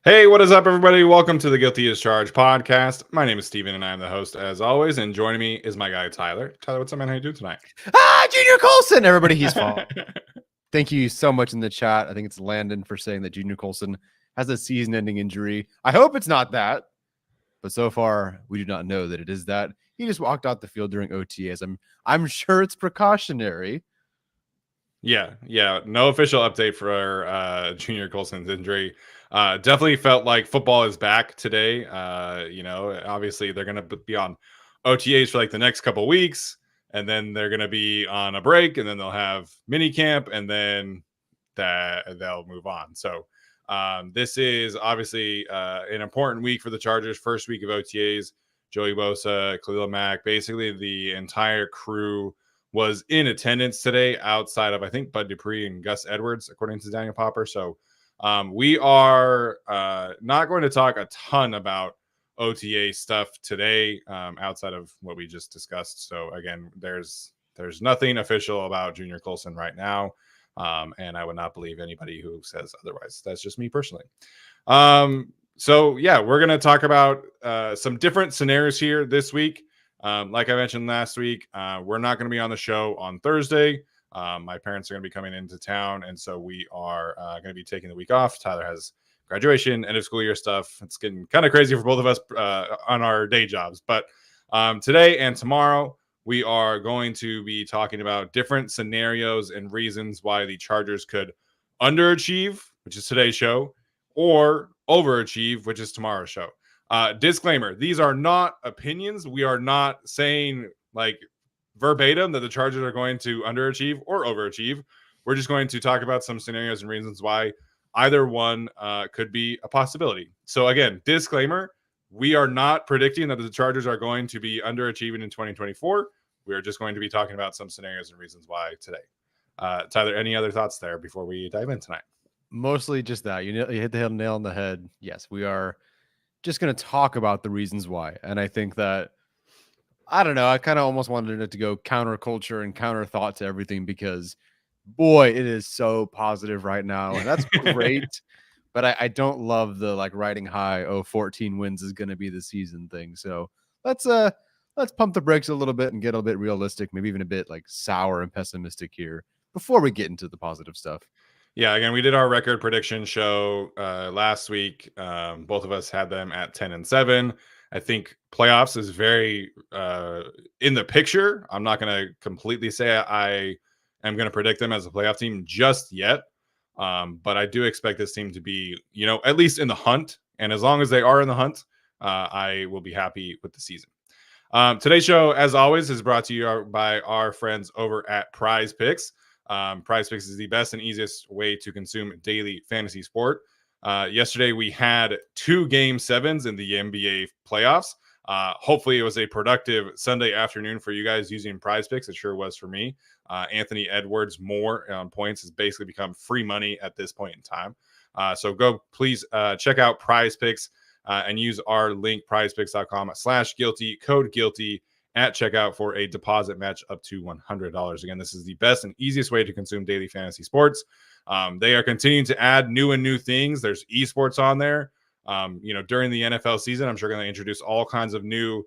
Hey, what is up, everybody? Welcome to the Guilty as Charged podcast. My name is Steven, and I am the host, as always. And joining me is my guy, Tyler. Tyler, what's up, man? How you doing tonight? Junior Colson, everybody, he's fine. Thank you so much in the chat. I think it's Landon for saying that Junior Colson has a season-ending injury. I hope it's not that, but so far we do not know that it is that. He just walked out the field during OTAs. I'm sure it's precautionary. Yeah. No official update for Junior Colson's injury. Definitely felt like football is back today. Obviously they're going to be on OTAs for like the next couple weeks, and then they're going to be on a break, and then they'll have mini camp, and then they'll move on. So this is obviously an important week for the Chargers. First week of OTAs. Joey Bosa, Khalil Mack, basically the entire crew was in attendance today outside of, I think, Bud Dupree and Gus Edwards, according to Daniel Popper. So we are not going to talk a ton about OTA stuff today outside of what we just discussed. So again, there's nothing official about Junior Colson right now. And I would not believe anybody who says otherwise. That's just me personally. So yeah, we're going to talk about some different scenarios here this week. Like I mentioned last week, we're not going to be on the show on Thursday. My parents are going to be coming into town, and so we are going to be taking the week off. Tyler has graduation, end of school year stuff. It's getting kind of crazy for both of us on our day jobs. But today and tomorrow, we are going to be talking about different scenarios and reasons why the Chargers could underachieve, which is today's show, or overachieve, which is tomorrow's show. Disclaimer, these are not opinions. We are not saying like verbatim that the Chargers are going to underachieve or overachieve. We're just going to talk about some scenarios and reasons why either one could be a possibility. So again, disclaimer, we are not predicting that the Chargers are going to be underachieving in 2024. We are just going to be talking about some scenarios and reasons why today. Tyler, any other thoughts there before we dive in tonight? Mostly just that. You hit the nail on the head. Yes, we are just going to talk about the reasons why. And I think that, I don't know, I kind of almost wanted it to go counterculture and counter thought to everything because, boy, it is so positive right now. And that's great. But I don't love the like riding high. 14 wins is going to be the season thing. So let's pump the brakes a little bit and get a bit realistic, maybe even a bit like sour and pessimistic here before we get into the positive stuff. Yeah, again, we did our record prediction show last week. Both of us had them at 10-7. I think playoffs is very in the picture. I'm not going to completely say I am going to predict them as a playoff team just yet. But I do expect this team to be, at least in the hunt. And as long as they are in the hunt, I will be happy with the season. Today's show, as always, is brought to you by our friends over at Prize Picks. Prize Picks is the best and easiest way to consume daily fantasy sport. Yesterday, we had 2 Game 7s in the NBA playoffs. Hopefully, it was a productive Sunday afternoon for you guys using Prize Picks. It sure was for me. Anthony Edwards more on points has basically become free money at this point in time. So go please check out Prize Picks and use our link prizepicks.com/guilty, code guilty at checkout for a deposit match up to $100. Again, this is the best and easiest way to consume daily fantasy sports. They are continuing to add new things. There's esports on there. During the NFL season, I'm sure going to introduce all kinds of new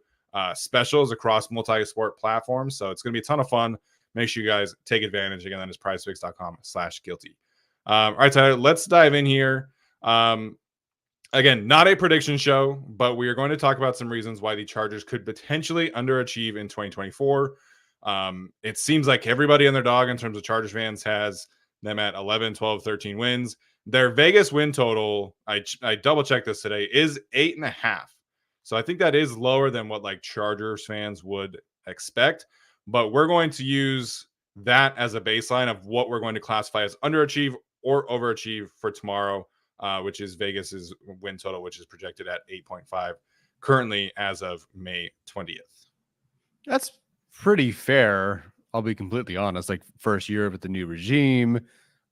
specials across multi-sport platforms. So it's going to be a ton of fun. Make sure you guys take advantage. Again, that is prizepicks.com/guilty. All right, Tyler, let's dive in here. Again, not a prediction show, but we are going to talk about some reasons why the Chargers could potentially underachieve in 2024. It seems like everybody and their dog in terms of Chargers fans has them at 11, 12, 13 wins. Their Vegas win total, I double checked this today, is 8.5. So I think that is lower than what like Chargers fans would expect. But we're going to use that as a baseline of what we're going to classify as underachieve or overachieve for tomorrow. Which is Vegas's win total, which is projected at 8.5 currently as of May 20th. That's pretty fair. I'll be completely honest. Like first year with the new regime,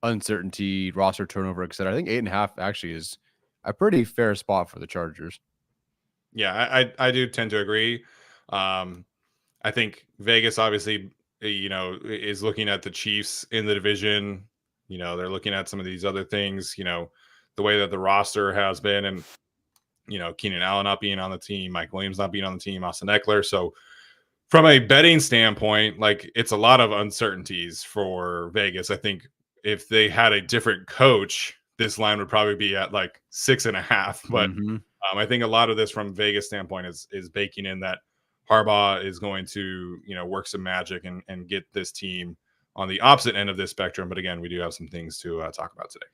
uncertainty, roster turnover, etc. I think 8.5 actually is a pretty fair spot for the Chargers. Yeah, I do tend to agree. I think Vegas obviously, is looking at the Chiefs in the division. They're looking at some of these other things. the way that the roster has been, and Keenan Allen not being on the team, Mike Williams not being on the team, Austin Eckler. So from a betting standpoint, like it's a lot of uncertainties for Vegas. I think if they had a different coach, this line would probably be at like 6.5. But Mm-hmm. I think a lot of this from Vegas standpoint is baking in that Harbaugh is going to work some magic and get this team on the opposite end of this spectrum. But again, we do have some things to talk about today.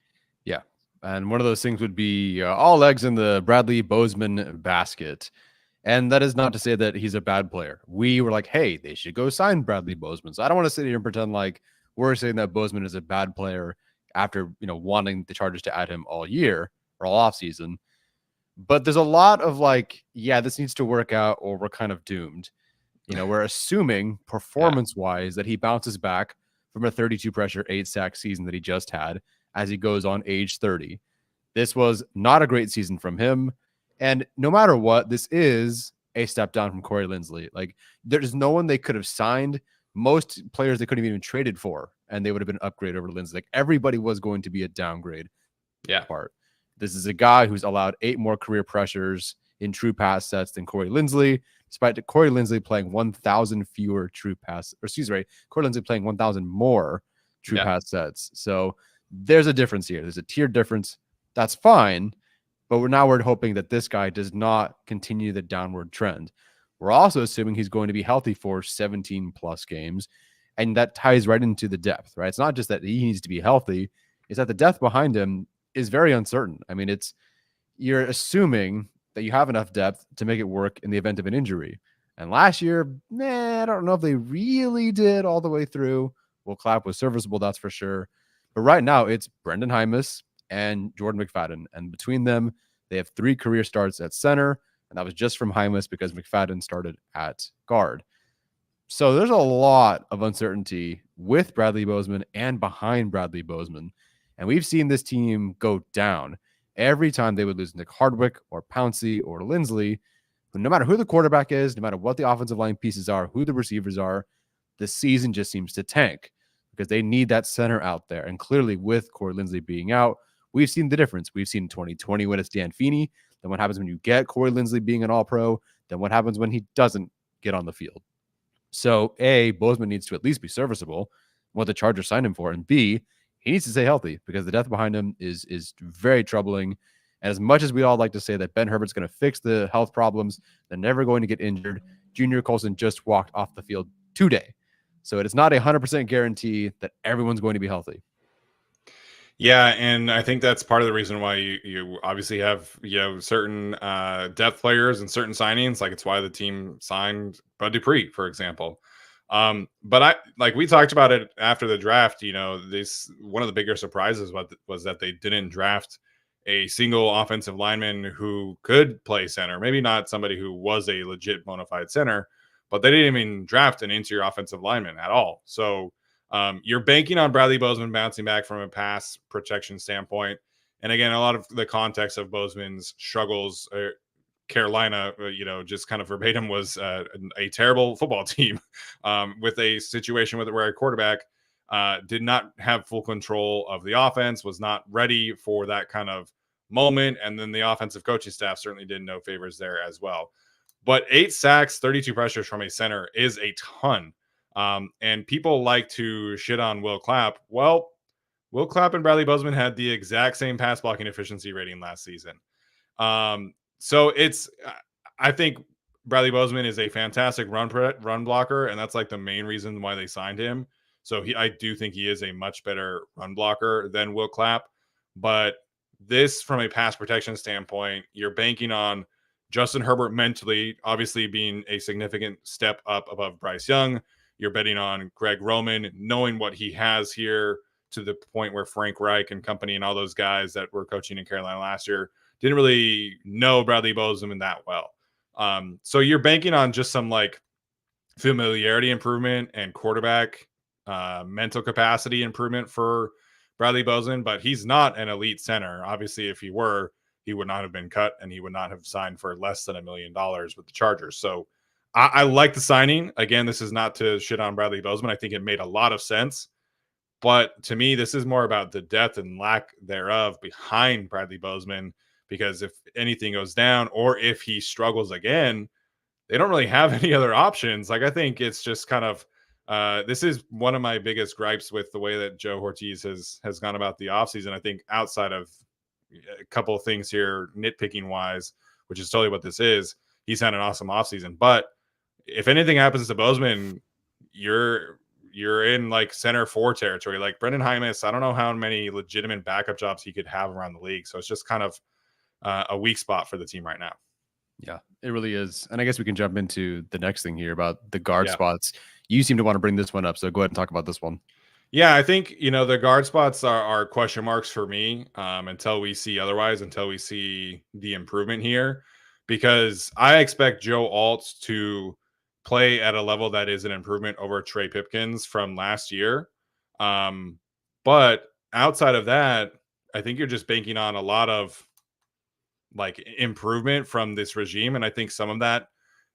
Yeah. And one of those things would be all eggs in the Bradley Bozeman basket. And that is not to say that he's a bad player. We were like, hey, they should go sign Bradley Bozeman. So I don't want to sit here and pretend like we're saying that Bozeman is a bad player after, wanting the Chargers to add him all year or all offseason. But there's a lot of like, yeah, this needs to work out or we're kind of doomed. We're assuming performance-wise that he bounces back from a 32 pressure, 8-sack season that he just had as he goes on age 30. This was not a great season from him. And no matter what, this is a step down from Corey Linsley. Like, there's no one they could have signed. Most players they couldn't have even traded for, and they would have been an upgrade over Linsley. Like, everybody was going to be a downgrade. Yeah. This is a guy who's allowed 8 more career pressures in true pass sets than Corey Linsley, despite Corey Linsley playing 1,000 fewer true pass, or Corey Linsley playing 1,000 more true pass sets. So there's a difference here. There's a tier difference. That's fine. But we're hoping that this guy does not continue the downward trend. We're also assuming he's going to be healthy for 17 plus games. And that ties right into the depth, right? It's not just that he needs to be healthy. It's that the depth behind him is very uncertain. I mean, you're assuming that you have enough depth to make it work in the event of an injury. And last year, I don't know if they really did all the way through. Will Clapp was serviceable, that's for sure. But right now, it's Brendan Hymus and Jordan McFadden. And between them, they have 3 career starts at center. And that was just from Hymus because McFadden started at guard. So there's a lot of uncertainty with Bradley Bozeman and behind Bradley Bozeman. And we've seen this team go down every time they would lose Nick Hardwick or Pouncey or Linsley. No matter who the quarterback is, no matter what the offensive line pieces are, who the receivers are, the season just seems to tank because they need that center out there. And clearly with Corey Linsley being out, we've seen the difference. We've seen 2020 when it's Dan Feeney. Then what happens when you get Corey Linsley being an all-pro? Then what happens when he doesn't get on the field? So A, Bozeman needs to at least be serviceable, what the Chargers signed him for. And B, he needs to stay healthy because the depth behind him is very troubling. And as much as we all like to say that Ben Herbert's going to fix the health problems, they're never going to get injured. Junior Colson just walked off the field today. So it is not 100% guarantee that everyone's going to be healthy. Yeah, and I think that's part of the reason why you obviously have certain depth players and certain signings. Like it's why the team signed Bud Dupree, for example. But we talked about it after the draft. This one of the bigger surprises was that they didn't draft a single offensive lineman who could play center. Maybe not somebody who was a legit bona fide center, but they didn't even draft an interior offensive lineman at all. So you're banking on Bradley Bozeman bouncing back from a pass protection standpoint. And again, a lot of the context of Bozeman's struggles, Carolina, just kind of verbatim was a terrible football team with a situation where a quarterback did not have full control of the offense, was not ready for that kind of moment. And then the offensive coaching staff certainly did no favors there as well. But 8 sacks, 32 pressures from a center is a ton. And people like to shit on Will Clapp. Well, Will Clapp and Bradley Bozeman had the exact same pass blocking efficiency rating last season. So I think Bradley Bozeman is a fantastic run blocker, and that's like the main reason why they signed him. So I do think he is a much better run blocker than Will Clapp. But this, from a pass protection standpoint, you're banking on Justin Herbert mentally, obviously being a significant step up above Bryce Young. You're betting on Greg Roman, knowing what he has here to the point where Frank Reich and company and all those guys that were coaching in Carolina last year didn't really know Bradley Bozeman that well. So you're banking on just some like familiarity improvement and quarterback mental capacity improvement for Bradley Bozeman, but he's not an elite center. Obviously, if he were, he would not have been cut and he would not have signed for less than $1 million with the Chargers. So I like the signing. Again, this is not to shit on Bradley Bozeman. I think it made a lot of sense. But to me, this is more about the depth and lack thereof behind Bradley Bozeman, because if anything goes down or if he struggles again, they don't really have any other options. Like, I think it's just kind of this is one of my biggest gripes with the way that Joe Ortiz has gone about the offseason. I think outside of a couple of things here, nitpicking wise, which is totally what this is, he's had an awesome offseason. But if anything happens to Bozeman, you're in like center four territory. Like Brendan Hymas, I don't know how many legitimate backup jobs he could have around the league. So it's just kind of a weak spot for the team right now. Yeah, it really is. And I guess we can jump into the next thing here about the guard Yeah. spots. You seem to want to bring this one up, so go ahead and talk about this one. Yeah, I think the guard spots are question marks for me until we see otherwise, until we see the improvement here, because I expect Joe Alt to play at a level that is an improvement over Trey Pipkins from last year. But outside of that, I think you're just banking on a lot of like improvement from this regime, and I think some of that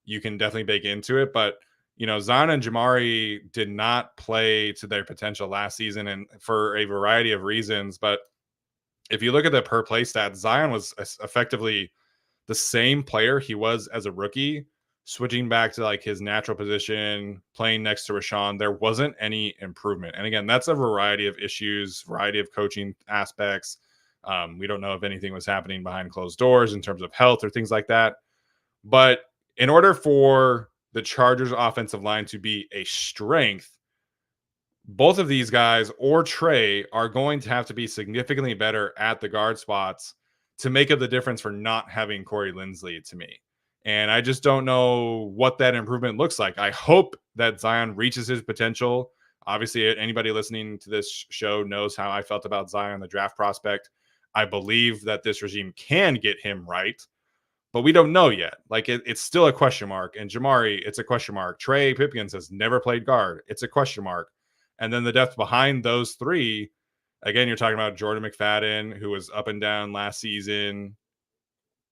you can definitely bake into it. But Zion and Jamari did not play to their potential last season, and for a variety of reasons. But if you look at the per play stats, Zion was effectively the same player he was as a rookie, switching back to like his natural position, playing next to Rashawn. There wasn't any improvement. And again, that's a variety of issues, variety of coaching aspects. We don't know if anything was happening behind closed doors in terms of health or things like that. But in order for the Chargers offensive line to be a strength, both of these guys or Trey are going to have to be significantly better at the guard spots to make up the difference for not having Corey Linsley to me. And I just don't know what that improvement looks like. I hope that Zion reaches his potential. Obviously, anybody listening to this show knows how I felt about Zion, the draft prospect. I believe that this regime can get him right, but we don't know yet. Like it's still a question mark. And Jamari, it's a question mark. Trey Pipkins has never played guard. It's a question mark. And then the depth behind those three, again, you're talking about Jordan McFadden, who was up and down last season,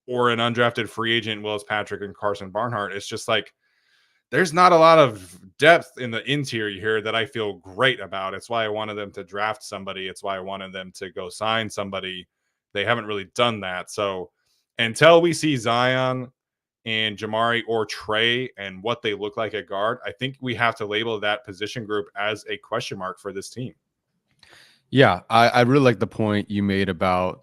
or an undrafted free agent, Willis Patrick and Carson Barnhart. It's just like there's not a lot of depth in the interior here that I feel great about. It's why I wanted them to draft somebody. It's why I wanted them to go sign somebody. They haven't really done that. So until we see Zion and Jamari or Trey and what they look like at guard, I think we have to label that position group as a question mark for this team. Yeah, I really like the point you made about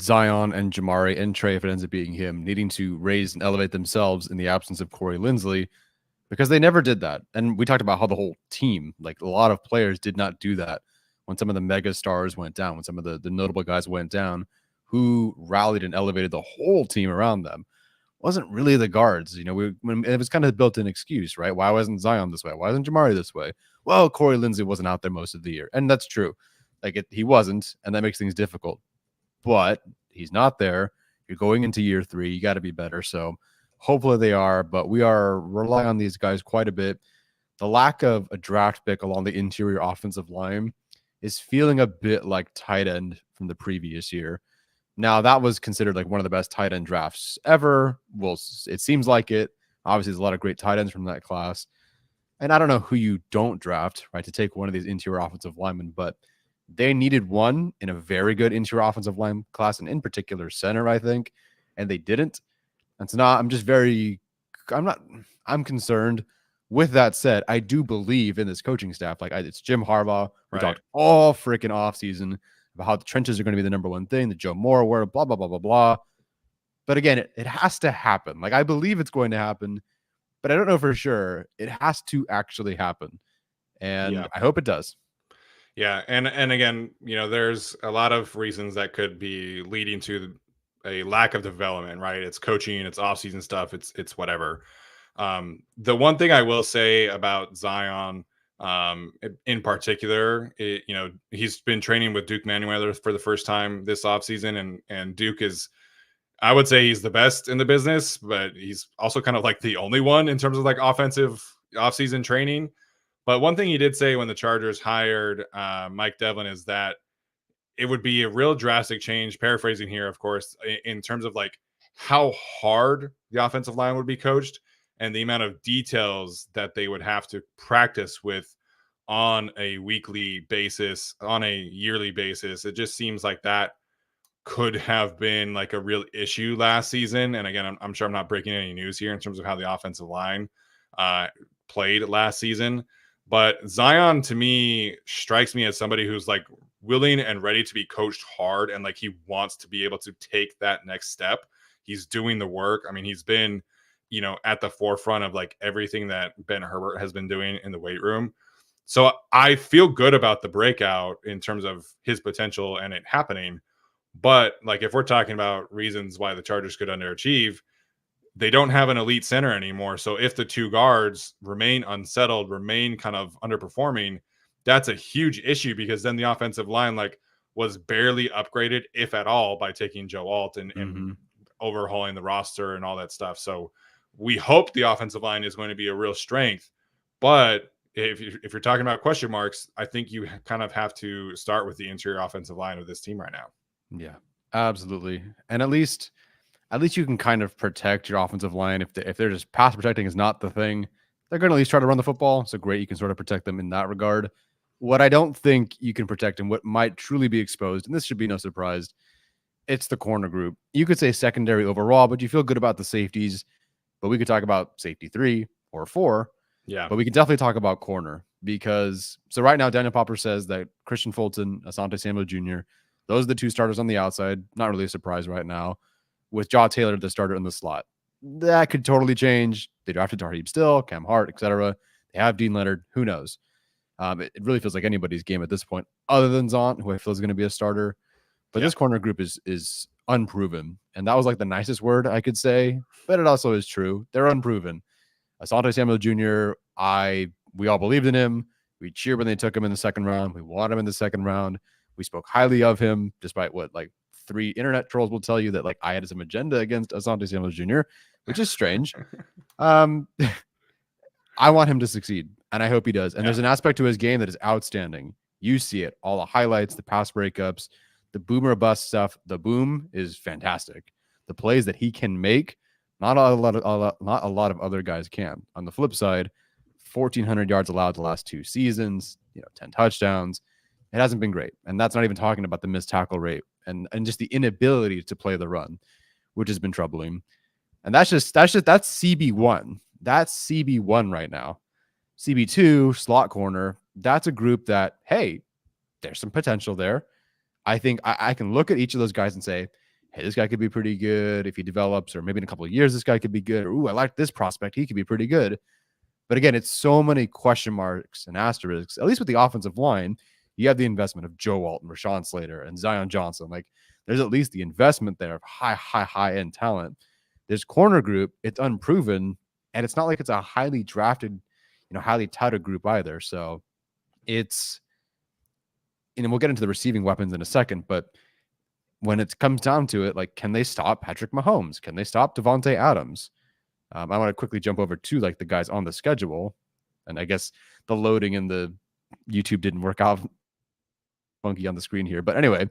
Zion and Jamari and Trey, if it ends up being him, needing to raise and elevate themselves in the absence of Corey Linsley, because they never did that. And we talked about how the whole team, like a lot of players, did not do that when some of the mega stars went down, when some of the notable guys went down, who rallied and elevated the whole team around them. Wasn't really the guards. When it was kind of a built-in excuse, right? Why wasn't Zion this way? Why wasn't Jamari this way? Well, Corey Linsley wasn't out there most of the year. And that's true. He wasn't, and that makes things difficult. But he's not there. You're going into year 3. You got to be better. So hopefully they are, but we are relying on these guys quite a bit. The lack of a draft pick along the interior offensive line is feeling a bit like tight end from the previous year. Now, that was considered like one of the best tight end drafts ever. Well, it seems like it. Obviously, there's a lot of great tight ends from that class. And I don't know who you don't draft, right, to take one of these interior offensive linemen, but they needed one in a very good interior offensive line class, and in particular center, I think, and they didn't. And so now I'm concerned. With that said, I do believe in this coaching staff. It's Jim Harbaugh. We talked all freaking offseason about how the trenches are going to be the number one thing, the Joe Moore award, blah, blah, blah, blah, blah. But again, it has to happen. Like, I believe it's going to happen, but I don't know for sure. It has to actually happen. And I hope it does. Yeah. And again, there's a lot of reasons that could be leading to a lack of development, right? It's coaching, it's offseason stuff, it's whatever. The one thing I will say about Zion, in particular, he's been training with Duke Manuel for the first time this offseason, and Duke is, I would say, he's the best in the business, but he's also kind of like the only one in terms of like offensive offseason training. But one thing he did say when the Chargers hired Mike Devlin is that it would be a real drastic change, paraphrasing here, of course, in terms of like how hard the offensive line would be coached and the amount of details that they would have to practice with on a weekly basis, on a yearly basis. It just seems like that could have been like a real issue last season. And again, I'm sure I'm not breaking any news here in terms of how the offensive line uh, played last season. But Zion to me strikes me as somebody who's like willing and ready to be coached hard, and like he wants to be able to take that next step. He's doing the work. I mean, he's been, at the forefront of like everything that Ben Herbert has been doing in the weight room. So I feel good about the breakout in terms of his potential and it happening. But like if we're talking about reasons why the Chargers could underachieve, they don't have an elite center anymore. So if the two guards remain unsettled, remain kind of underperforming, that's a huge issue because then the offensive line like was barely upgraded, if at all, by taking Joe Alt and overhauling the roster and all that stuff. So we hope the offensive line is going to be a real strength. But if you're talking about question marks, I think you kind of have to start with the interior offensive line of this team right now. Yeah, absolutely. And at least you can kind of protect your offensive line if they're just pass protecting is not the thing. They're going to at least try to run the football. So great, you can sort of protect them in that regard. What I don't think you can protect and what might truly be exposed, and this should be no surprise, it's the corner group. You could say secondary overall, but you feel good about the safeties. But we could talk about safety 3 or 4. Yeah. But we can definitely talk about corner because so right now Daniel Popper says that Christian Fulton, Asante Samuel Jr., those are the two starters on the outside. Not really a surprise right now. With Jaw Taylor, the starter in the slot. That could totally change. They drafted Tarheeb Still, Cam Hart, etc. They have Dean Leonard. Who knows? It really feels like anybody's game at this point, other than Zont, who I feel is going to be a starter. But this corner group is unproven. And that was like the nicest word I could say, but it also is true. They're unproven. Asante Samuel Jr., we all believed in him. We cheered when they took him in the second round. We want him in the second round. We spoke highly of him, despite what like 3 internet trolls will tell you that like I had some agenda against Asante Samuel Jr., which is strange. I want him to succeed, and I hope he does. And there's an aspect to his game that is outstanding. You see it, all the highlights, the pass breakups, the boomer bust stuff. The boom is fantastic. The plays that he can make, not a lot of other guys can. On the flip side, 1,400 yards allowed the last 2 seasons, 10 touchdowns. It hasn't been great. And that's not even talking about the missed tackle rate and just the inability to play the run, which has been troubling. And that's CB1. That's CB1 right now. CB2, slot corner, that's a group that, hey, there's some potential there. I think I can look at each of those guys and say, hey, this guy could be pretty good if he develops, or maybe in a couple of years, this guy could be good. Or, ooh, I like this prospect. He could be pretty good. But again, it's so many question marks and asterisks, at least with the offensive line. You have the investment of Joe Alt and Rashawn Slater and Zion Johnson. Like, there's at least the investment there of high end talent. This corner group, it's unproven, and it's not like it's a highly drafted, highly touted group either. So it's, and we'll get into the receiving weapons in a second, but when it comes down to it, like, can they stop Patrick Mahomes? Can they stop Devontae Adams? I want to quickly jump over to like the guys on the schedule, and I guess the loading in the YouTube didn't work out funky on the screen here. But anyway,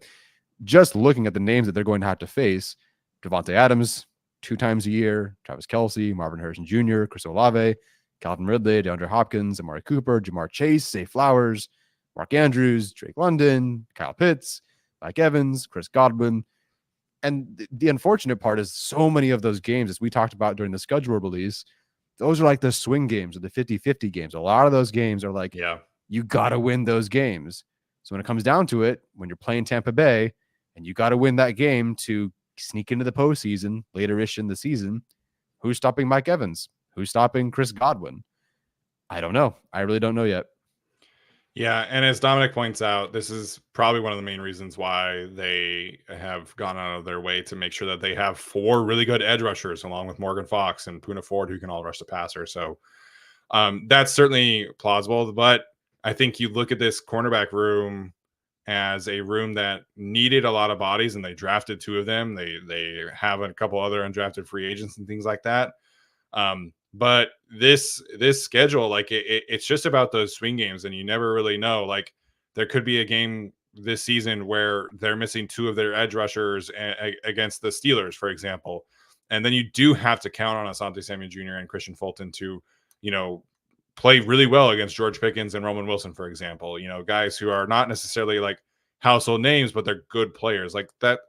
just looking at the names that they're going to have to face, Devontae Adams 2 times a year, Travis Kelce, Marvin Harrison Jr., Chris Olave, Calvin Ridley, DeAndre Hopkins, Amari Cooper, Jamar Chase, Zay Flowers, Mark Andrews, Drake London, Kyle Pitts, Mike Evans, Chris Godwin. And the unfortunate part is so many of those games, as we talked about during the schedule release, those are like the swing games or the 50-50 games. A lot of those games are like, you got to win those games. So when it comes down to it, when you're playing Tampa Bay and you got to win that game to sneak into the postseason later-ish in the season, who's stopping Mike Evans? Who's stopping Chris Godwin? I don't know. I really don't know yet. Yeah, and as Dominic points out, this is probably one of the main reasons why they have gone out of their way to make sure that they have 4 really good edge rushers, along with Morgan Fox and Poona Ford, who can all rush the passer. So that's certainly plausible. But I think you look at this cornerback room as a room that needed a lot of bodies, and they drafted 2 of them. They have a couple other undrafted free agents and things like that. But this schedule, like it's just about those swing games, and you never really know. Like there could be a game this season where they're missing 2 of their edge rushers against the Steelers, for example, and then you do have to count on Asante Samuel Jr. and Christian Fulton to, play really well against George Pickens and Roman Wilson, for example. You know, guys who are not necessarily like household names, but they're good players. Like that.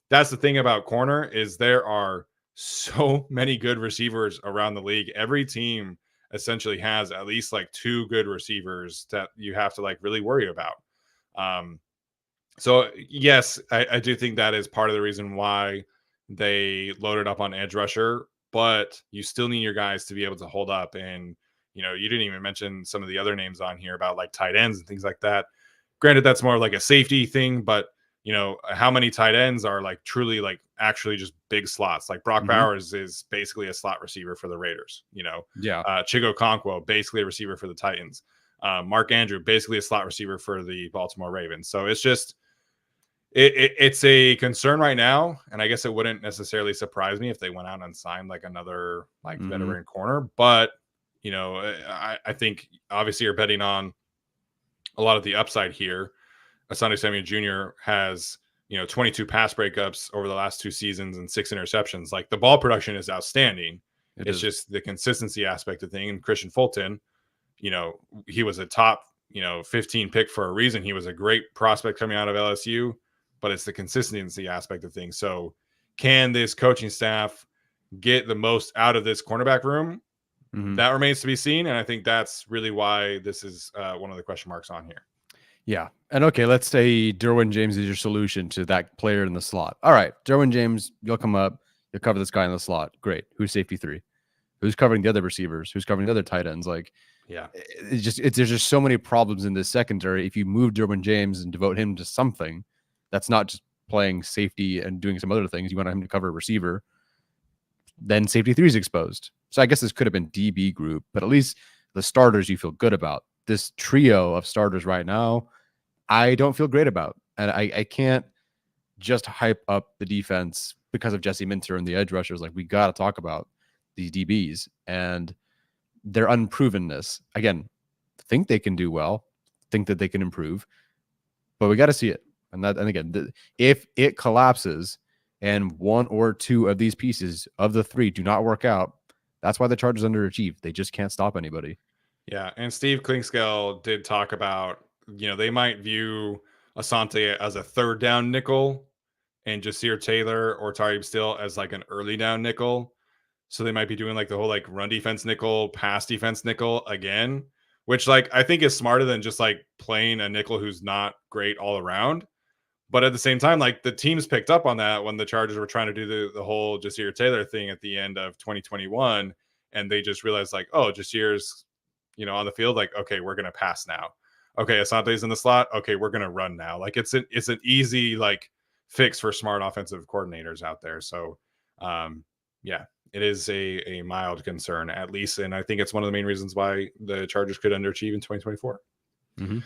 That's the thing about corner is there are so many good receivers around the league. Every team essentially has at least like 2 good receivers that you have to like really worry about. Um, so yes, I do think that is part of the reason why they loaded up on edge rusher, but you still need your guys to be able to hold up. And you know, you didn't even mention some of the other names on here about like tight ends and things like that. Granted, that's more like a safety thing, but you know, how many tight ends are like truly like actually just big slots? Like Brock Bowers is basically a slot receiver for the Raiders. You know, Yeah. Chigo Conquo, basically a receiver for the Titans. Mark Andrew, basically a slot receiver for the Baltimore Ravens. So it's just it's a concern right now, and I guess it wouldn't necessarily surprise me if they went out and signed like another like veteran corner. But you know, I think obviously you're betting on a lot of the upside here. Asante Samuel Jr. has 22 pass breakups over the last 2 seasons and 6 interceptions. Like the ball production is outstanding. It's just the consistency aspect of thing. And Christian Fulton, he was a top 15 pick for a reason. He was a great prospect coming out of LSU, but it's the consistency aspect of things. So can this coaching staff get the most out of this cornerback room? That remains to be seen. And I think that's really why this is one of the question marks on here. Yeah. And okay, let's say Derwin James is your solution to that player in the slot. All right, Derwin James, you'll come up, you'll cover this guy in the slot. Great. Who's safety 3? Who's covering the other receivers? Who's covering the other tight ends? Like, yeah, there's just so many problems in this secondary. If you move Derwin James and devote him to something that's not just playing safety and doing some other things, you want him to cover a receiver, then safety 3 is exposed. So I guess this could have been DB group, but at least the starters you feel good about. This trio of starters right now, I don't feel great about. And I can't just hype up the defense because of Jesse Minter and the edge rushers. Like, we got to talk about these DBs and their unprovenness. Again, think they can do well, think that they can improve, but we got to see it. And again, if it collapses and 1 or 2 of these pieces of the 3 do not work out, that's why the Chargers underachieve. They just can't stop anybody. Yeah, and Steve Klingscale did talk about, they might view Asante as a 3rd down nickel and Jasir Taylor or Tareem Still as like an early down nickel. So they might be doing like the whole like run defense nickel, pass defense nickel again, which like I think is smarter than just like playing a nickel who's not great all around. But at the same time, like the teams picked up on that when the Chargers were trying to do the whole Jasir Taylor thing at the end of 2021. And they just realized like, oh, Jasir's, on the field, like, okay, we're going to pass now. Okay, Asante's in the slot. Okay, we're going to run now. Like it's an easy like fix for smart offensive coordinators out there. So yeah, it is a mild concern at least. And I think it's one of the main reasons why the Chargers could underachieve in 2024. All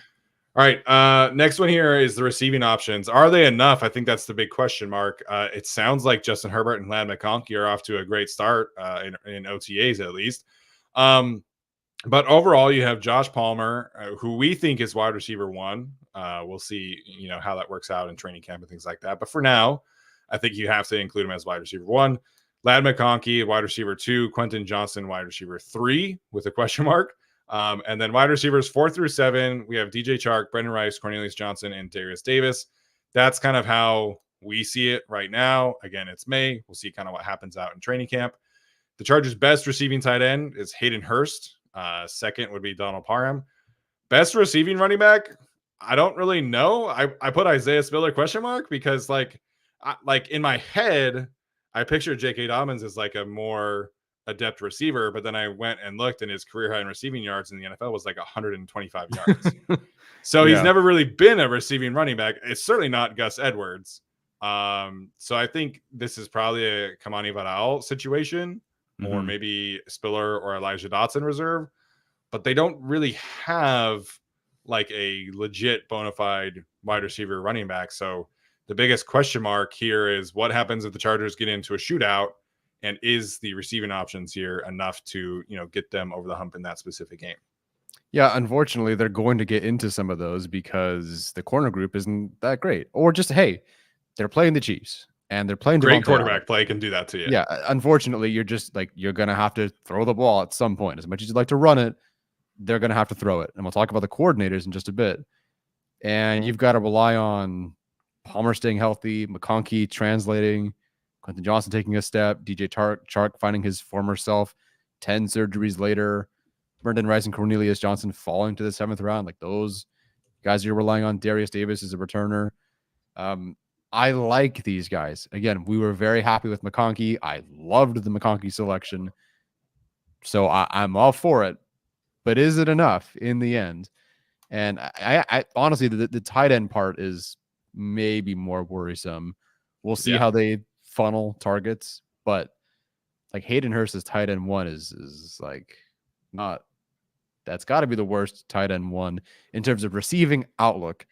right. Next one here is the receiving options. Are they enough? I think that's the big question mark. It sounds like Justin Herbert and Ladd McConkey are off to a great start in OTAs at least. But overall, you have Josh Palmer, who we think is wide receiver 1. We'll see, how that works out in training camp and things like that. But for now, I think you have to include him as wide receiver 1. Ladd McConkey, wide receiver 2. Quentin Johnson, wide receiver 3 with a question mark. And then wide receivers 4 through 7, we have DJ Chark, Brendan Rice, Cornelius Johnson, and Darius Davis. That's kind of how we see it right now. Again, it's May. We'll see kind of what happens out in training camp. The Chargers' best receiving tight end is Hayden Hurst. Second would be Donald Parham. Best receiving running back, I don't really know. I put Isaiah Spiller question mark because like in my head, I pictured J.K. Dobbins as like a more adept receiver, but then I went and looked, and his career high in receiving yards in the NFL was like 125 yards. So he's never really been a receiving running back. It's certainly not Gus Edwards. So I think this is probably a Kamani Vidal situation, or maybe Spiller or Elijah Dotson reserve, but they don't really have like a legit bona fide wide receiver running back. So the biggest question mark here is what happens if the Chargers get into a shootout, and is the receiving options here enough to, get them over the hump in that specific game? Yeah, unfortunately, they're going to get into some of those because the corner group isn't that great. Or just, hey, they're playing the Chiefs and they're playing great Devontae quarterback Adams. Play can do that to you. Yeah, unfortunately, you're just like, you're going to have to throw the ball at some point. As much as you'd like to run it, they're going to have to throw it. And we'll talk about the coordinators in just a bit. And you've got to rely on Palmer staying healthy, McConkey translating, Quentin Johnson taking a step, DJ Chark finding his former self 10 surgeries later, Brendan Rice and Cornelius Johnson falling to the 7th round. Like those guys you're relying on. Darius Davis is a returner. I like these guys. Again, we were very happy with McConkey. I loved the McConkey selection. So I'm all for it. But is it enough in the end? And I honestly, the tight end part is maybe more worrisome. We'll see how they funnel targets, but like Hayden Hurst as tight end 1 is like not. That's got to be the worst tight end 1 in terms of receiving outlook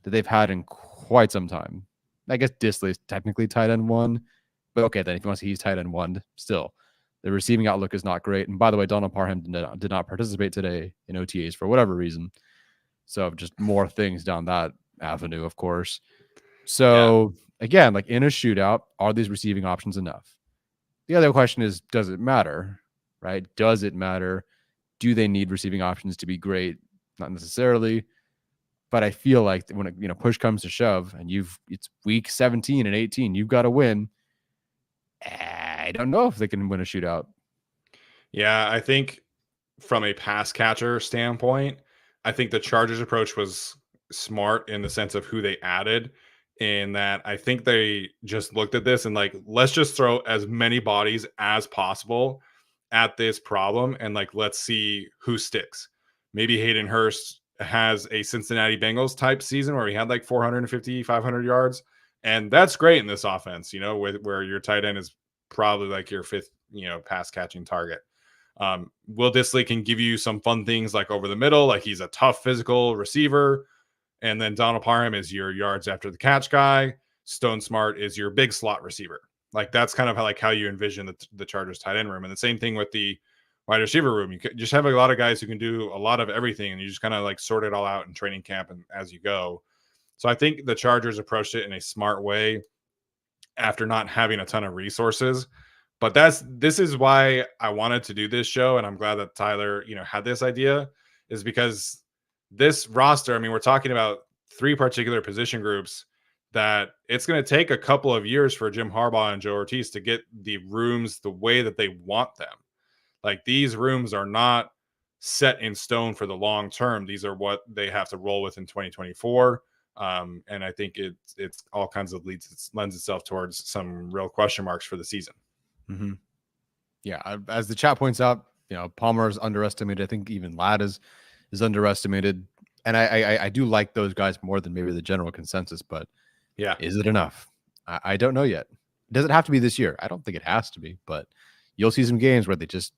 that they've had in quite some time. I guess Disley is technically tight end 1, but okay, then if you want to see he's tight end 1, still the receiving outlook is not great. And by the way, Donald Parham did not participate today in OTAs for whatever reason. So just more things down that avenue, of course. So again, like in a shootout, are these receiving options enough? The other question is, does it matter? Right? Does it matter? Do they need receiving options to be great? Not necessarily. But I feel like when push comes to shove and it's week 17 and 18, you've got to win. I don't know if they can win a shootout. Yeah, I think from a pass catcher standpoint, I think the Chargers approach was smart in the sense of who they added. In that, I think they just looked at this and like, let's just throw as many bodies as possible at this problem and like, let's see who sticks. Maybe Hayden Hurst has a Cincinnati Bengals type season where he had like 450, 500 yards. And that's great in this offense, where your tight end is probably like your 5th, pass catching target. Will Disley can give you some fun things like over the middle, like he's a tough physical receiver. And then Donald Parham is your yards after the catch guy. Stone Smart is your big slot receiver. Like that's kind of how you envision the Chargers tight end room. And the same thing with the wide receiver room. You just have a lot of guys who can do a lot of everything, and you just kind of like sort it all out in training camp and as you go. So I think the Chargers approached it in a smart way after not having a ton of resources. But this is why I wanted to do this show, and I'm glad that Tyler, had this idea, is because this roster, I mean, we're talking about 3 particular position groups that it's going to take a couple of years for Jim Harbaugh and Joe Ortiz to get the rooms the way that they want them. Like these rooms are not set in stone for the long term. These are what they have to roll with in 2024. And I think it's all kinds of lends itself towards some real question marks for the season. Mm-hmm. Yeah, as the chat points out, Palmer is underestimated. I think even Ladd is underestimated, and I do like those guys more than maybe the general consensus. But yeah, is it enough? I don't know yet. Does it have to be this year? I don't think it has to be, but you'll see some games where they just,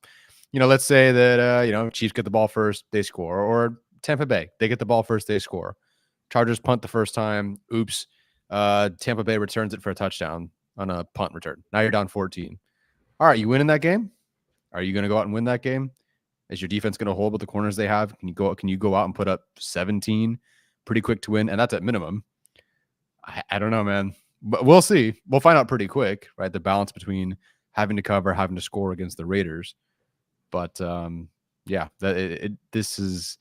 let's say that Chiefs get the ball first, they score, or Tampa Bay, they get the ball first, they score. Chargers punt the first time. Oops. Tampa Bay returns it for a touchdown on a punt return. Now you're down 14. All right, you winning that game? Are you going to go out and win that game? Is your defense going to hold with the corners they have? Can you go out and put up 17 pretty quick to win? And that's at minimum. I don't know, man. But we'll see. We'll find out pretty quick, right? The balance between having to cover, having to score against the Raiders. But yeah, it's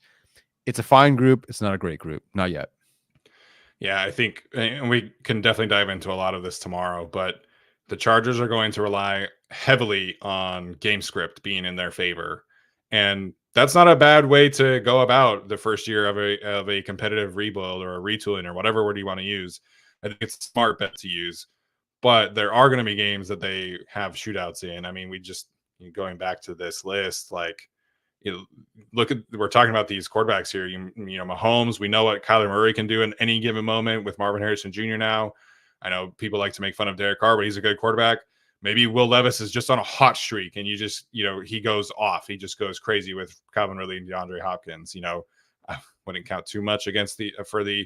a fine group. It's not a great group. Not yet. Yeah, I think, and we can definitely dive into a lot of this tomorrow, but the Chargers are going to rely heavily on game script being in their favor. And that's not a bad way to go about the first year of a competitive rebuild or a retooling or whatever word you want to use. I think it's a smart bet to use. But there are going to be games that they have shootouts in. I mean, going back to this list, like, we're talking about these quarterbacks here. Mahomes, we know what Kyler Murray can do in any given moment with Marvin Harrison Jr. now. I know people like to make fun of Derek Carr, but he's a good quarterback. Maybe Will Levis is just on a hot streak and he goes off. He just goes crazy with Calvin Ridley and DeAndre Hopkins. I wouldn't count too much against for the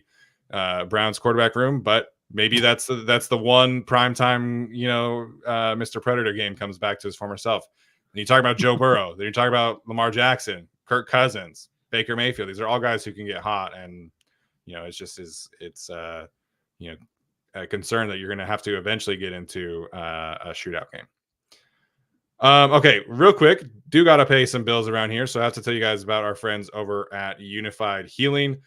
Browns quarterback room, but maybe that's the one primetime, Mr. Predator game comes back to his former self. And you talk about Joe Burrow, then you talk about Lamar Jackson, Kirk Cousins, Baker Mayfield. These are all guys who can get hot, and it's a concern that you're going to have to eventually get into a shootout game. Okay, real quick, do gotta pay some bills around here, so I have to tell you guys about our friends over at Unified Healing.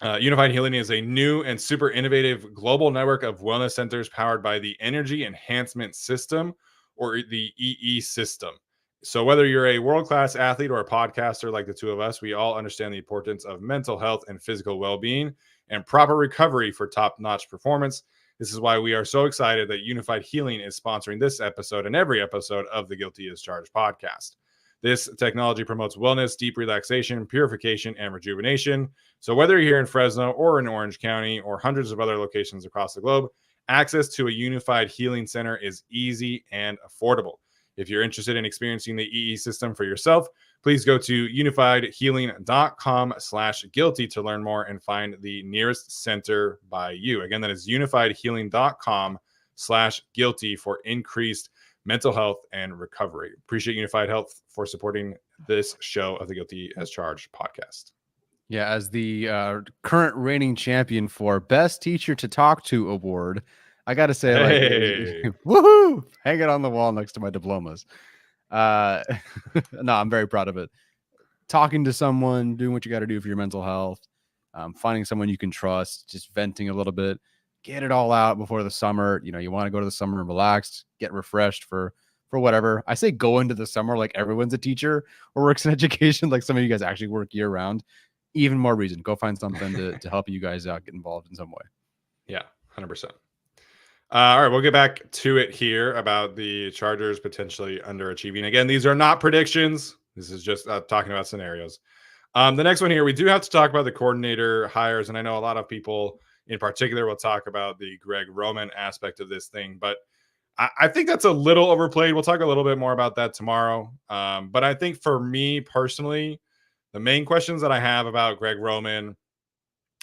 Unified Healing is a new and super innovative global network of wellness centers powered by the Energy Enhancement System, or the EE system. So, whether you're a world class athlete or a podcaster like the two of us, we all understand the importance of mental health and physical well being and proper recovery for top notch performance. This is why we are so excited that Unified Healing is sponsoring this episode and every episode of the Guilty as Charged podcast. This technology promotes wellness, deep relaxation, purification, and rejuvenation. So, whether you're here in Fresno or in Orange County or hundreds of other locations across the globe, access to a unified healing center is easy and affordable. If you're interested in experiencing the EE system for yourself, please go to unifiedhealing.com/guilty to learn more and find the nearest center by you. Again, that is unifiedhealing.com/guilty for increased mental health and recovery. Appreciate Unified Health for supporting this show of the Guilty as Charged podcast. Yeah, as the current reigning champion for Best Teacher to Talk to award, I got to say, Hey. like, woohoo, hang it on the wall next to my diplomas. No, I'm very proud of it. Talking to someone, doing what you got to do for your mental health, finding someone you can trust, just venting a little bit, get it all out before the summer. You know, you want to go to the summer and relax, get refreshed for whatever. I say go into the summer like everyone's a teacher or works in education, like some of you guys actually work year round. Even more reason, go find something to help you guys out, get involved in some way. Yeah, 100%. All right, we'll get back to it here about the Chargers potentially underachieving. Again, these are not predictions. This is just talking about scenarios. The next one here, we do have to talk about the coordinator hires, and I know a lot of people in particular will talk about the Greg Roman aspect of this thing, but I think that's a little overplayed. We'll talk a little bit more about that tomorrow. But I think for me personally, the main questions that I have about Greg Roman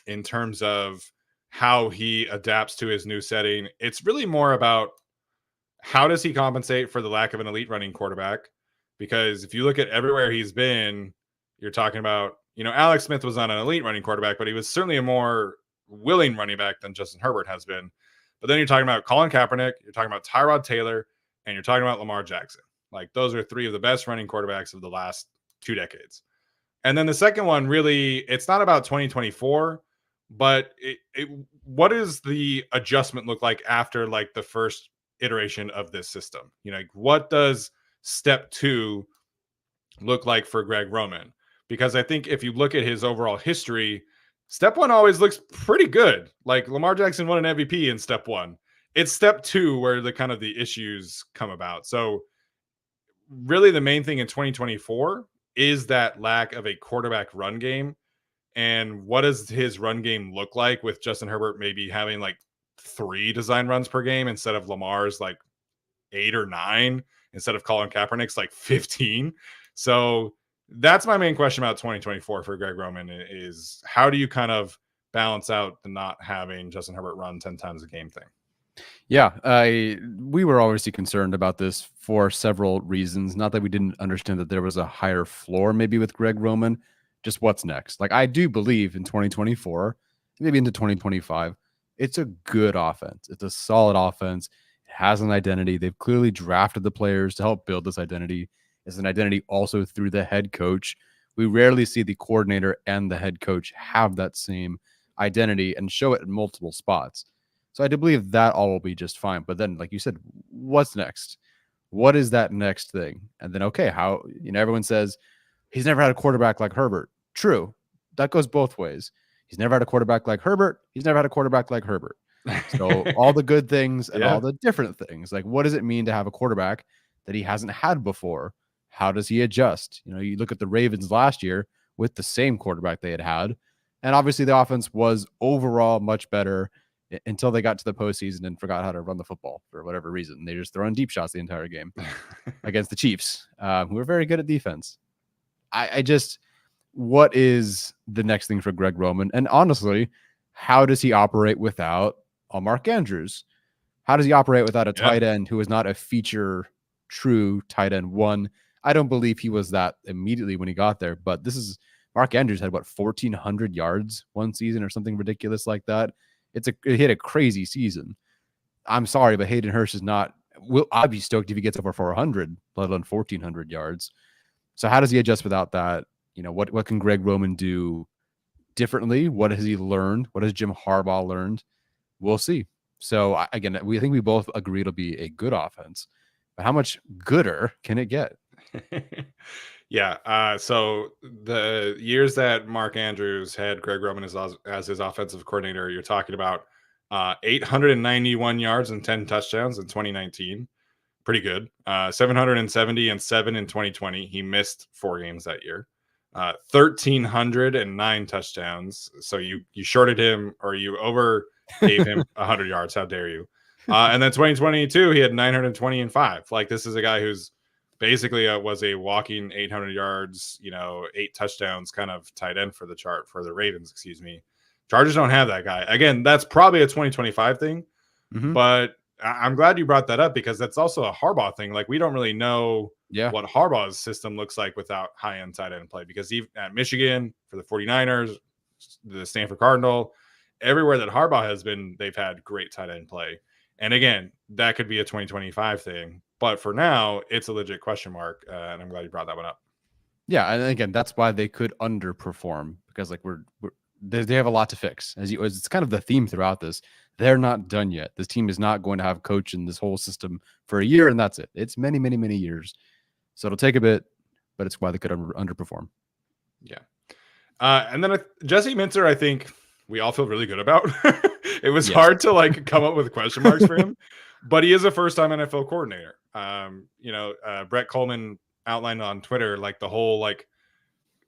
in terms of how he adapts to his new setting, it's really more about how does he compensate for the lack of an elite running quarterback? Because if you look at everywhere he's been, you're talking about, Alex Smith was not an elite running quarterback, but he was certainly a more willing running back than Justin Herbert has been. But then you're talking about Colin Kaepernick, you're talking about Tyrod Taylor, and you're talking about Lamar Jackson. Like, those are three of the best running quarterbacks of the last 2 decades. And then the second one, really, it's not about 2024, but what does the adjustment look like after like the first iteration of this system? Like, what does step 2 look like for Greg Roman? Because I think if you look at his overall history, step 1 always looks pretty good. Like, Lamar Jackson won an MVP in step 1. It's step 2 where the kind of the issues come about. So really the main thing in 2024 is that lack of a quarterback run game. And what does his run game look like with Justin Herbert maybe having like 3 design runs per game instead of Lamar's like 8 or 9, instead of Colin Kaepernick's like 15? So that's my main question about 2024 for Greg Roman is how do you kind of balance out the not having Justin Herbert run 10 times a game thing? Yeah, we were obviously concerned about this for several reasons. Not that we didn't understand that there was a higher floor maybe with Greg Roman, just what's next. Like, I do believe in 2024, maybe into 2025, it's a good offense. It's a solid offense. It has an identity. They've clearly drafted the players to help build this identity. It's an identity also through the head coach. We rarely see the coordinator and the head coach have that same identity and show it in multiple spots. So I do believe that all will be just fine. But then, like you said, what's next? What is that next thing? And then, okay, how, everyone says he's never had a quarterback like Herbert. True. That goes both ways. He's never had a quarterback like Herbert. He's never had a quarterback like Herbert. So all the good things and all the different things. Like, what does it mean to have a quarterback that he hasn't had before? How does he adjust? You look at the Ravens last year with the same quarterback they had. And obviously the offense was overall much better until they got to the postseason and forgot how to run the football for whatever reason. They just throwing deep shots the entire game against the Chiefs, who are very good at defense. I just, what is the next thing for Greg Roman? And honestly, how does he operate without Mark Andrews? How does he operate without a tight end who is not a feature true tight end one? I don't believe he was that immediately when he got there, but this is Mark Andrews had 1,400 yards one season or something ridiculous like that. He had a crazy season. I'm sorry, but Hayden Hurst is not I'd be stoked if he gets over 400, let alone 1,400 yards. So how does he adjust without that? What can Greg Roman do differently? What has he learned? What has Jim Harbaugh learned? We'll see. So again, we think we both agree it'll be a good offense, but how much gooder can it get? Yeah. So the years that Mark Andrews had Greg Roman as his offensive coordinator, you're talking about 891 yards and 10 touchdowns in 2019. Pretty good. 770 and 7 in 2020. He missed 4 games that year. 1,309 touchdowns. So you shorted him, or you over gave him 100 yards. How dare you? And then 2022, he had 920 and 5. Like, this is a guy who's basically was a walking 800 yards, 8 touchdowns kind of tight end for the Ravens, excuse me. Chargers don't have that guy. Again, that's probably a 2025 thing, but I'm glad you brought that up, because that's also a Harbaugh thing. Like, we don't really know what Harbaugh's system looks like without high-end tight end play, because even at Michigan, for the 49ers, the Stanford Cardinal, everywhere that Harbaugh has been, they've had great tight end play. And again, that could be a 2025 thing. But for now, it's a legit question mark, and I'm glad you brought that one up. Yeah, and again, that's why they could underperform, because like they have a lot to fix. It's kind of the theme throughout this. They're not done yet. This team is not going to have coach in this whole system for a year, and that's it. It's many, many, many years. So it'll take a bit, but it's why they could underperform. Yeah. And then Jesse Minter, I think we all feel really good about. It was hard to come up with question marks for him, but he is a first-time NFL coordinator. Brett Coleman outlined on Twitter the whole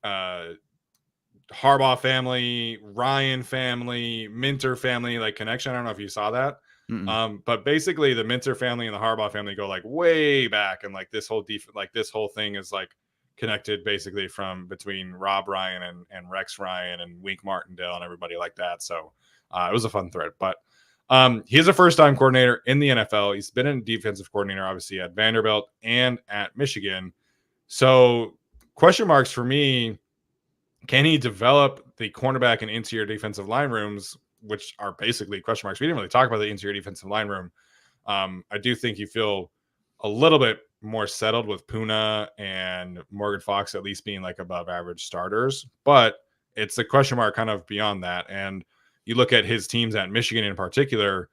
Harbaugh family, Ryan family, Minter family connection. I don't know if you saw that. But basically the Minter family and the Harbaugh family go way back, and this whole this whole thing is connected basically from between Rob Ryan and Rex Ryan and Wink Martindale and everybody like that. So it was a fun thread. But he's a first-time coordinator in the NFL. He's been a defensive coordinator, obviously, at Vanderbilt and at Michigan. So question marks for me: can he develop the cornerback and interior defensive line rooms, which are basically question marks? We didn't really talk about the interior defensive line room. I do think you feel a little bit more settled with Puna and Morgan Fox at least being above average starters, but it's a question mark kind of beyond that. And you look at his teams at Michigan in particular.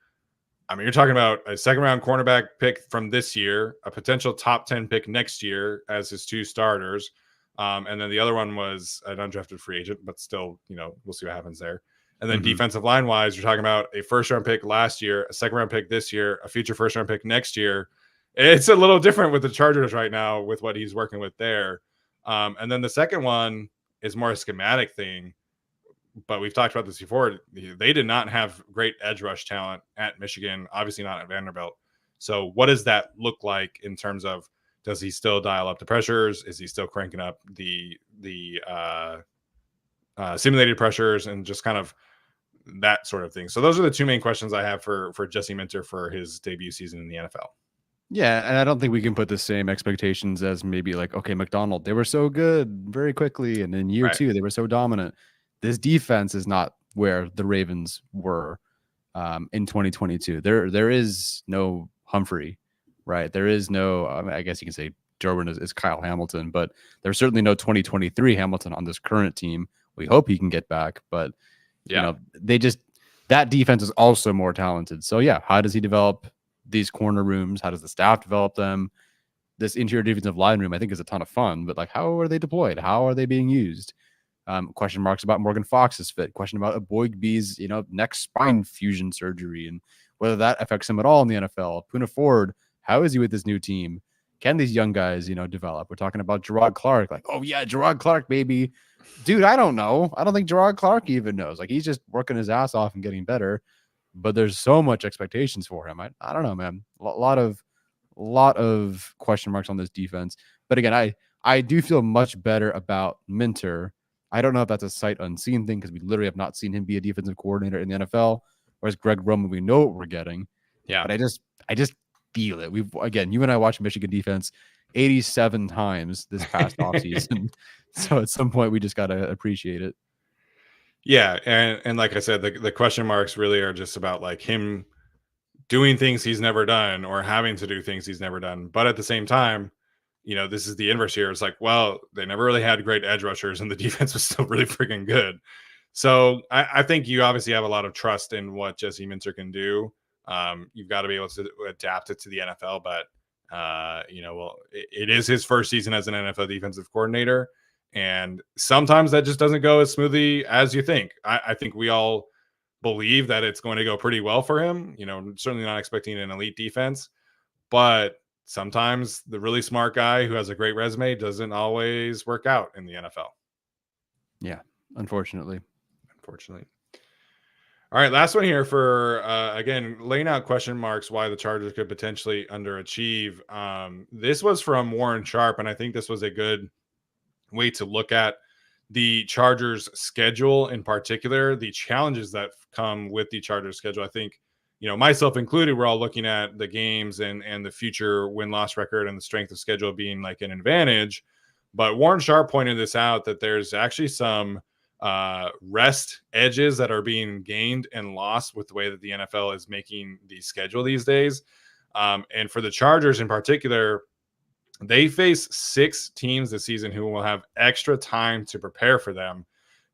I mean, you're talking about a second-round cornerback pick from this year, a potential top 10 pick next year as his 2 starters. And then the other one was an undrafted free agent, but still, we'll see what happens there. And then defensive line wise, you're talking about a first-round pick last year, a second-round pick this year, a future first-round pick next year. It's a little different with the Chargers right now with what he's working with there. And then the second one is more a schematic thing, but we've talked about this before. They did not have great edge rush talent at Michigan, obviously not at Vanderbilt. So what does that look like in terms of, does he still dial up the pressures? Is he still cranking up the simulated pressures and just kind of that sort of thing? So those are the 2 main questions I have for Jesse Minter for his debut season in the NFL. Yeah, and I don't think we can put the same expectations as maybe okay, McDonald. They were so good very quickly, and in year 2 they were so dominant. This defense is not where the Ravens were in 2022. There is no Humphrey, right? There is no, I guess you can say Derwin is Kyle Hamilton, but there's certainly no 2023 Hamilton on this current team. We hope he can get back, but that defense is also more talented. So yeah, how does he develop these corner rooms? How does the staff develop them? This interior defensive line room, I think, is a ton of fun, but how are they deployed? How are they being used? Question marks about Morgan Fox's fit. Question about Aboigbe's, neck spine fusion surgery and whether that affects him at all in the NFL. Puna Ford, how is he with this new team? Can these young guys, develop? We're talking about Gerard Clark. Oh yeah, Gerard Clark, baby. Dude, I don't know. I don't think Gerard Clark even knows. He's just working his ass off and getting better. But there's so much expectations for him. I don't know, man. A lot of question marks on this defense. But again, I do feel much better about Minter. I don't know if that's a sight unseen thing, because we literally have not seen him be a defensive coordinator in the NFL. Whereas Greg Roman, we know what we're getting. Yeah. But I just feel it. You and I watched Michigan defense 87 times this past offseason. So at some point we just gotta appreciate it. Yeah, and like I said, the question marks really are just about him doing things he's never done or having to do things he's never done. But at the same time, this is the inverse here. It's like, well, they never really had great edge rushers and the defense was still really freaking good. So I think you obviously have a lot of trust in what Jesse Minter can do. You've got to be able to adapt it to the NFL, but well, it is his first season as an NFL defensive coordinator, and sometimes that just doesn't go as smoothly as you think. I think we all believe that it's going to go pretty well for him. Certainly not expecting an elite defense, but sometimes the really smart guy who has a great resume doesn't always work out in the NFL. Yeah, unfortunately. All right, last one here for again laying out question marks why the Chargers could potentially underachieve. This was from Warren Sharp, and I think this was a good way to look at the Chargers schedule in particular, the challenges that come with the Chargers schedule. I think, myself included, we're all looking at the games and the future win-loss record and the strength of schedule being like an advantage. But Warren Sharp pointed this out, that there's actually some rest edges that are being gained and lost with the way that the NFL is making the schedule these days. And for the Chargers in particular, they face 6 teams this season who will have extra time to prepare for them,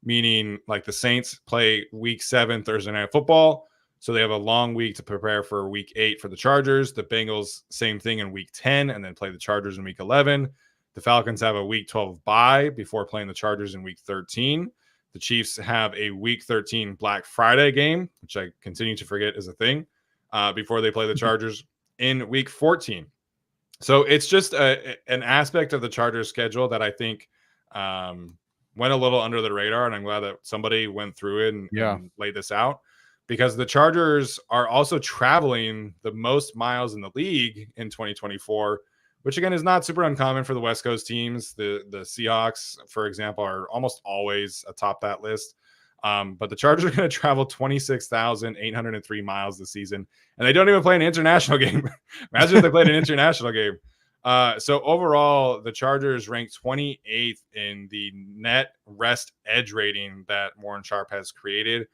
meaning like the Saints play week 7 Thursday Night Football. So they have a long week to prepare for week 8 for the Chargers. The Bengals, same thing in week 10, and then play the Chargers in week 11. The Falcons have a week 12 bye before playing the Chargers in week 13. The Chiefs have a week 13 Black Friday game, which I continue to forget is a thing, before they play the Chargers in week 14. So it's just an aspect of the Chargers schedule that I think went a little under the radar, and I'm glad that somebody went through it and laid this out, because the Chargers are also traveling the most miles in the league in 2024, which again is not super uncommon for the West Coast teams. The Seahawks, for example, are almost always atop that list. But the Chargers are going to travel 26,803 miles this season, and they don't even play an international game. Imagine if they played an international game. So overall, the Chargers ranked 28th in the net rest edge rating that Warren Sharp has created,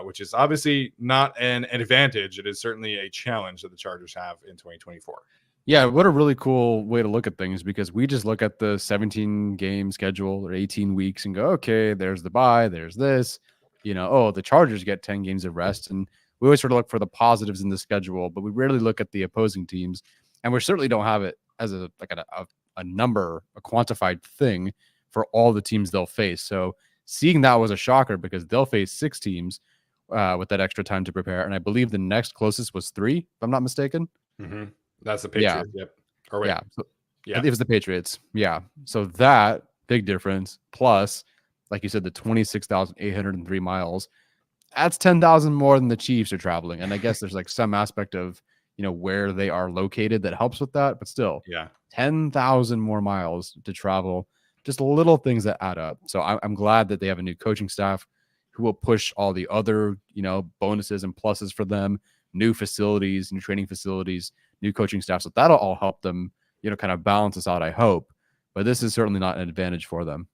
which is obviously not an advantage. It is certainly a challenge that the Chargers have in 2024. Yeah, what a really cool way to look at things, because we just look at the 17 game schedule or 18 weeks and go, okay, there's the bye, there's this, the Chargers get 10 games of rest. And we always sort of look for the positives in the schedule, but we rarely look at the opposing teams. And we certainly don't have it as a number, a quantified thing for all the teams they'll face. So seeing that was a shocker, because they'll face 6 teams with that extra time to prepare. And I believe the next closest was 3, if I'm not mistaken. Mm-hmm. That's the Patriots. Yeah. Yep. Or wait. Yeah. Yeah. It was the Patriots. Yeah. So that big difference, plus, like you said, the 26,803 miles, that's 10,000 more than the Chiefs are traveling. And I guess there's like some aspect of, where they are located that helps with that. But still, 10,000 more miles to travel, just little things that add up. So I'm glad that they have a new coaching staff who will push all the other, bonuses and pluses for them, new facilities, new training facilities, new coaching staff. So that'll all help them, kind of balance us out, I hope. But this is certainly not an advantage for them.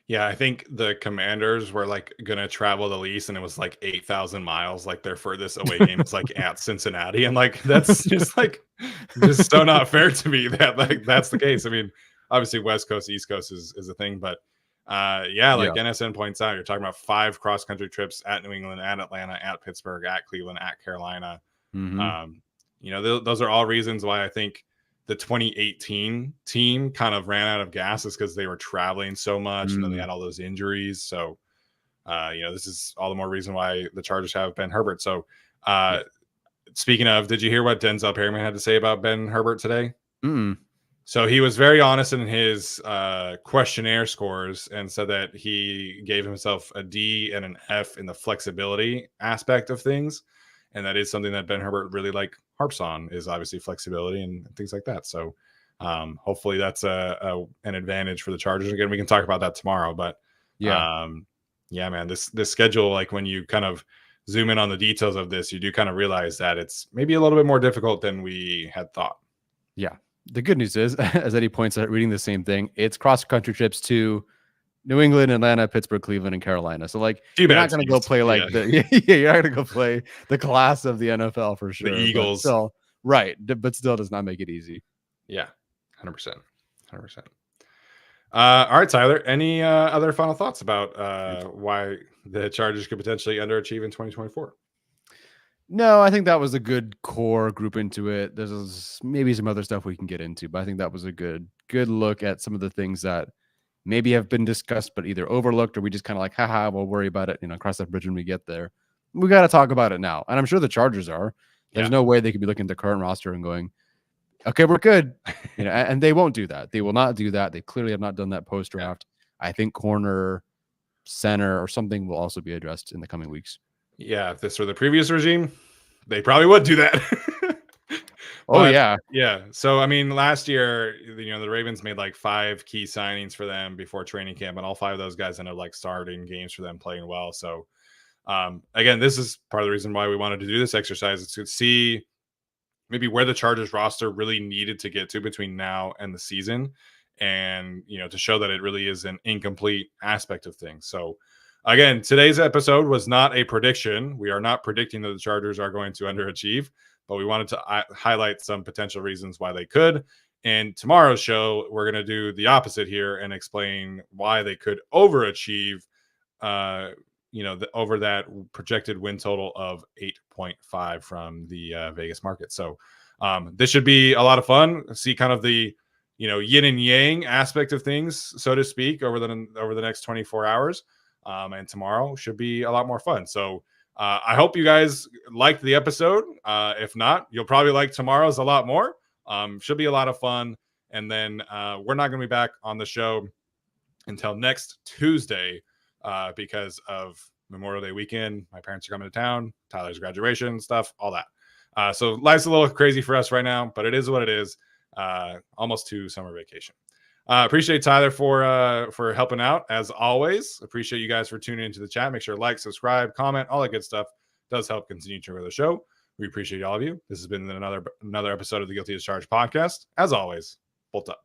Yeah, I think the Commanders were like going to travel the least, and it was like 8,000 miles. Like their furthest away game is like at Cincinnati. And like, that's just so not fair to me that like that's the case. I mean, obviously West Coast, East Coast is a thing, but NSN points out, you're talking about 5 cross-country trips at New England, at Atlanta, at Pittsburgh, at Cleveland, at Carolina. Mm-hmm. Those are all reasons why I think the 2018 team kind of ran out of gas, is because they were traveling so much and then they had all those injuries. So, this is all the more reason why the Chargers have Ben Herbert. So, speaking of, did you hear what Denzel Perryman had to say about Ben Herbert today? So he was very honest in his questionnaire scores and said that he gave himself a D and an F in the flexibility aspect of things. And that is something that Ben Herbert really harps on, is obviously flexibility and things like that. So hopefully that's an advantage for the Chargers. Again, we can talk about that tomorrow. But man, this schedule, like when you kind of zoom in on the details of this, you do kind of realize that it's maybe a little bit more difficult than we had thought. Yeah. The good news is, as Eddie points out, reading the same thing, it's cross-country trips to New England, Atlanta, Pittsburgh, Cleveland, and Carolina. So like Two you're bad not gonna go teams. play like Yeah. you're not gonna go play the class of the NFL for The sure. But Eagles. still, right. But still does not make it easy. Yeah. 100%. 100%. All right, Tyler. Any other final thoughts about why the Chargers could potentially underachieve in 2024? No, I think that was a good core group into it. There's maybe some other stuff we can get into, but I think that was a good look at some of the things that maybe have been discussed, but either overlooked or we just kind of like, haha, we'll worry about it, cross that bridge when we get there. We got to talk about it now. And I'm sure the Chargers are. There's no way they could be looking at the current roster and going, okay, we're good. And they won't do that. They will not do that. They clearly have not done that post draft. I think corner, center, or something will also be addressed in the coming weeks. Yeah, if this were the previous regime, they probably would do that. Yeah. So I mean, last year, the Ravens made like 5 key signings for them before training camp, and all 5 of those guys ended up like starting games for them, playing well. So again, this is part of the reason why we wanted to do this exercise, is to see maybe where the Chargers roster really needed to get to between now and the season, and to show that it really is an incomplete aspect of things. So again, today's episode was not a prediction. We are not predicting that the Chargers are going to underachieve, but we wanted to highlight some potential reasons why they could. And tomorrow's show, we're going to do the opposite here and explain why they could overachieve, over that projected win total of 8.5 from the Vegas market. So this should be a lot of fun. See kind of the yin and yang aspect of things, so to speak, over the next 24 hours. And tomorrow should be a lot more fun. So I hope you guys liked the episode. If not, you'll probably like tomorrow's a lot more. Should be a lot of fun. And then we're not going to be back on the show until next Tuesday because of Memorial Day weekend. My parents are coming to town, Tyler's graduation stuff, all that. So life's a little crazy for us right now, but it is what it is. Almost to summer vacation. Appreciate Tyler for helping out as always. Appreciate you guys for tuning into the chat. Make sure to like, subscribe, comment, all that good stuff. Does help continue to grow the show. We appreciate all of you. This has been another episode of the Guilty as Charged podcast. As always, bolt up.